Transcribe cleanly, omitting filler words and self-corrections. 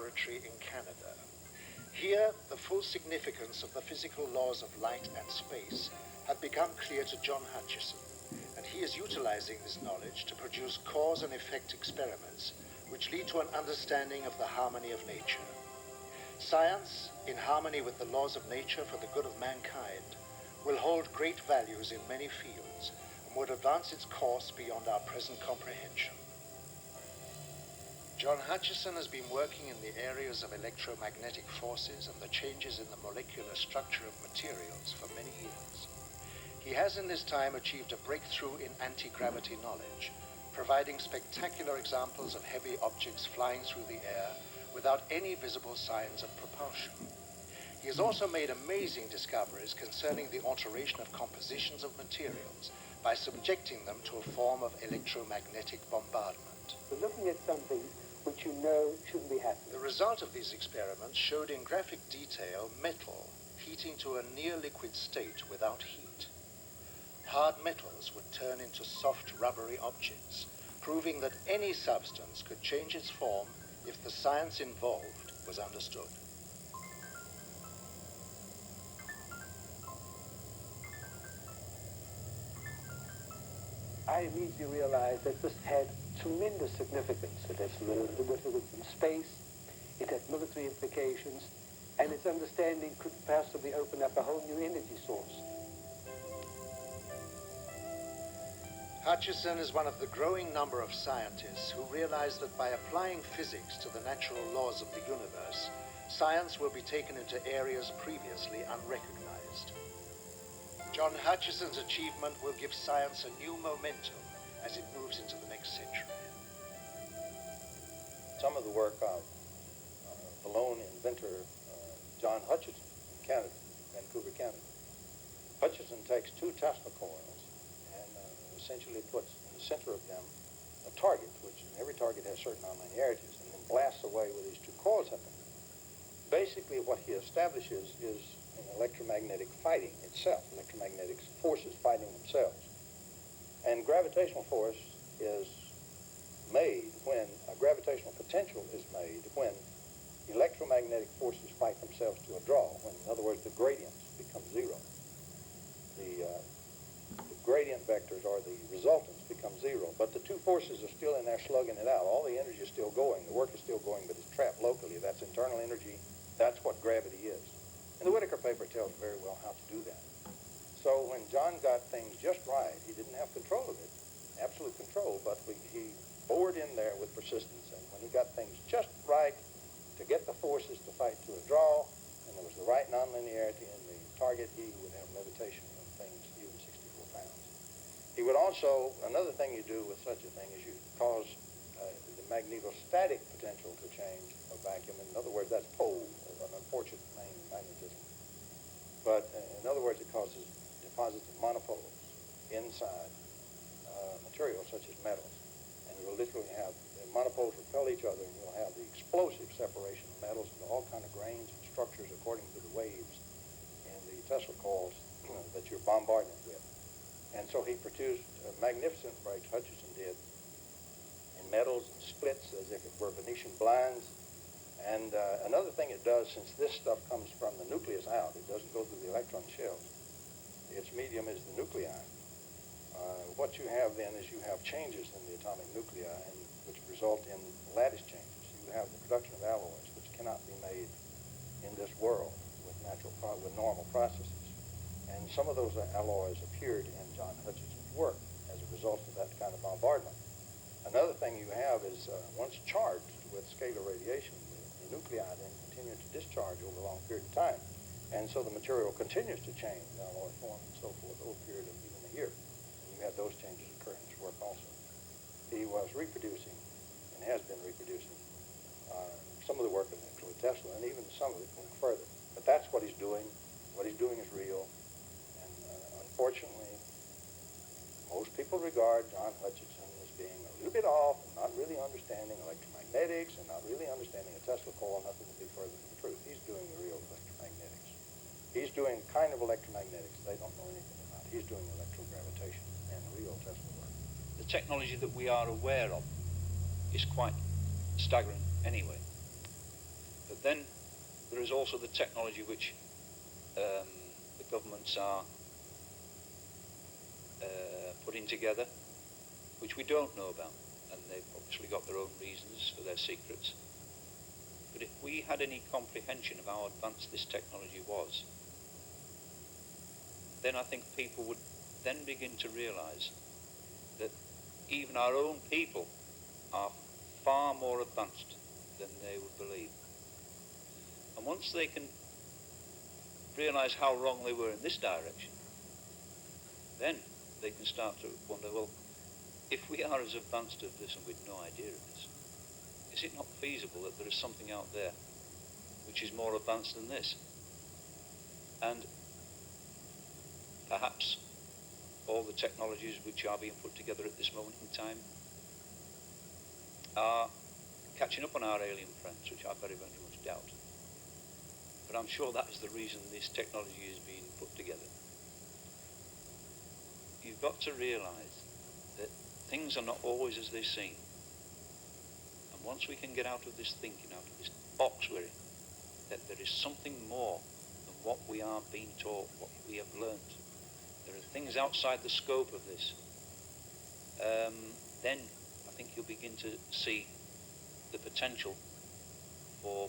laboratory in Canada. Here, the full significance of the physical laws of light and space have become clear to John Hutchison, and he is utilizing this knowledge to produce cause and effect experiments which lead to an understanding of the harmony of nature. Science, in harmony with the laws of nature for the good of mankind, will hold great values in many fields and would advance its course beyond our present comprehension. John Hutchison has been working in the areas of electromagnetic forces and the changes in the molecular structure of materials for many years. He has in this time achieved a breakthrough in anti-gravity knowledge, providing spectacular examples of heavy objects flying through the air without any visible signs of propulsion. He has also made amazing discoveries concerning the alteration of compositions of materials by subjecting them to a form of electromagnetic bombardment. We're looking at something which you know shouldn't be happening. The result of these experiments showed in graphic detail metal heating to a near liquid state without heat. Hard metals would turn into soft rubbery objects, proving that any substance could change its form if the science involved was understood. I immediately realized that this had tremendous significance. It had significance in space, it had military implications, and its understanding could possibly open up a whole new energy source. Hutchison is one of the growing number of scientists who realize that by applying physics to the natural laws of the universe, science will be taken into areas previously unrecognized. John Hutchison's achievement will give science a new momentum as it moves into the next century. Some of the work of the lone inventor, John Hutchison, in Canada, Vancouver, Canada. Hutchison takes two Tesla coils and essentially puts in the center of them a target, which every target has certain nonlinearities, and then blasts away with these two coils at them. Basically, what he establishes is an electromagnetic fighting itself, electromagnetic forces fighting themselves. And gravitational force is made when, a gravitational potential is made when electromagnetic forces fight themselves to a draw, when, in other words, the gradients become zero. The gradient vectors, or the resultants, become zero, but the two forces are still in there slugging it out. All the energy is still going, the work is still going, but it's trapped locally. That's internal energy. That's what gravity is. And the Whittaker paper tells very well how to do that. So when John got things just right, he didn't have control of it, absolute control, but he bored in there with persistence, and when he got things just right to get the forces to fight to a draw, and there was the right nonlinearity in the target, he would have levitation when things even 64 pounds. He would also, another thing you do with such a thing is you cause the magnetostatic potential to change a vacuum. In other words, that's pole, an unfortunate name in magnetism. But in other words, it causes deposits of monopoles inside materials such as metals. And you'll literally have the monopoles repel each other, and you'll have the explosive separation of metals into all kind of grains and structures according to the waves in the Tesla coils that you're bombarding it with. And so he produced magnificent breaks, Hutchison did, in metals and splits as if it were Venetian blinds. And another thing it does, since this stuff comes from the nucleus out, it doesn't go through the electron shells. Its medium is the nuclei. What you have then is you have changes in the atomic nuclei, which result in lattice changes. You have the production of alloys, which cannot be made in this world with normal processes. And some of those alloys appeared in John Hutchison's work as a result of that kind of bombardment. Another thing you have is once charged with scalar radiation, the nuclei then continue to discharge over a long period of time. And so the material continues to change, alloy form and so forth, over a period of even a year. And you had those changes occur in his work also. He was reproducing, and has been reproducing, some of the work of Nikola Tesla, and even some of it going further. But that's what he's doing. What he's doing is real. And unfortunately, most people regard John Hutchison as being a little bit off and not really understanding electromagnetics and not really understanding a Tesla coil, nothing to be further from the truth. He's doing the real electromagnetics. He's doing the kind of electromagnetics they don't know anything about. He's doing electrogravitation and real Tesla work. The technology that we are aware of is quite staggering anyway. then there is also the technology which the governments are putting together, which we don't know about, and they've obviously got their own reasons for their secrets. But if we had any comprehension of how advanced this technology was, then I think people would then begin to realize that even our own people are far more advanced than they would believe. And once they can realize how wrong they were in this direction, then they can start to wonder, well, if we are as advanced as this and we've no idea of this, is it not feasible that there is something out there which is more advanced than this? And perhaps all the technologies which are being put together at this moment in time are catching up on our alien friends, which I very, very much doubt. But I'm sure that is the reason this technology is being put together. You've got to realize that things are not always as they seem. And once we can get out of this thinking, out of this box we're in, that there is something more than what we are being taught, what we have learnt. There are things outside the scope of this. Then I think you'll begin to see the potential for